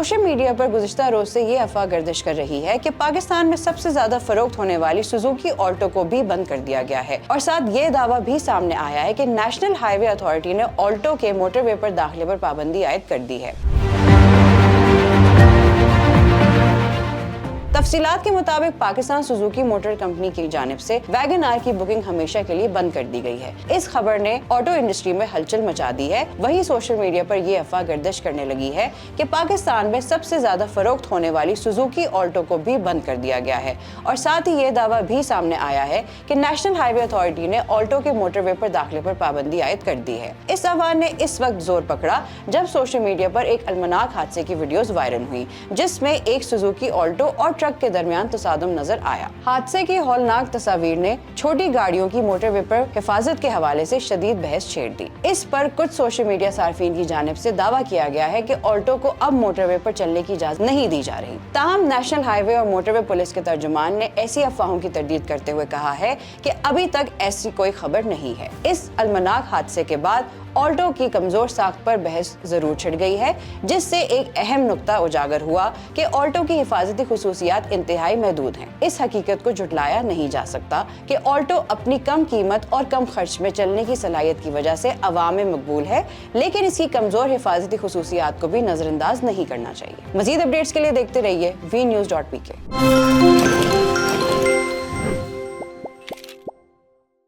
Social media पर गुज़िश्ता रोज से ये अफवाह गर्दिश कर रही है कि पाकिस्तान में सबसे ज्यादा फरोख्त होने वाली सुजुकी ऑल्टो को भी बंद कर दिया गया है और साथ ये दावा भी सामने आया है कि नेशनल हाईवे अथॉरिटी ने ऑल्टो के मोटरवे पर दाखिले पर पाबंदी आयद कर दी है। तफसीलात के मुताबिक पाकिस्तान सुजुकी मोटर कंपनी की जानिब से वैगन आर की बुकिंग हमेशा के लिए बंद कर दी गई है। इस खबर ने ऑटो इंडस्ट्री में हलचल मचा दी है। वहीं सोशल मीडिया पर यह अफवाह गर्दिश करने लगी है कि पाकिस्तान में सबसे ज्यादा फरोख्त होने वाली सुजुकी ऑल्टो को भी बंद कर दिया गया है और साथ ही ये दावा भी सामने आया है कि नेशनल हाईवे अथॉरिटी ने ऑल्टो के मोटरवे पर दाखिले पर पाबंदी आयद कर दी है। इस अफवाह ने इस वक्त जोर पकड़ा जब सोशल मीडिया पर एक अलमनाक हादसे की वीडियोस वायरल हुई, जिसमें एक सुजुकी ऑल्टो और ट्रक के दरमियान तसादुम नजर आया। हादसे की हौलनाक तस्वीर ने छोटी गाड़ियों की मोटरवे पर हिफाजत के हवाले से शदीद बहस छेड़ दी। इस पर कुछ सोशल मीडिया सार्फिन की जानिब से दावा किया गया है कि ऑल्टो को अब मोटरवे पर चलने की इजाजत नहीं दी जा रही। ताहम नेशनल हाईवे और मोटरवे पुलिस के तर्जुमान ने ऐसी अफवाहों की तरदीद करते हुए कहा है कि अभी तक ऐसी कोई खबर नहीं है। इस अलमनाक हादसे के बाद ऑल्टो की कमजोर साख्त पर बहस जरूर छिड़ गई है, जिससे एक अहम नुक्ता उजागर हुआ कि ऑल्टो की हिफाजती खुसूसियात इंतहाई महदूद हैं। इस हकीकत को झुटलाया नहीं जा सकता कि ऑल्टो अपनी कम कीमत और कम खर्च में चलने की सलाहियत की वजह से अवाम में मकबूल है, लेकिन इसकी कमजोर हिफाजती खुसूसियात को भी नजरअंदाज नहीं करना चाहिए। मजीद अपडेट्स के लिए देखते रहिए VNews.pk।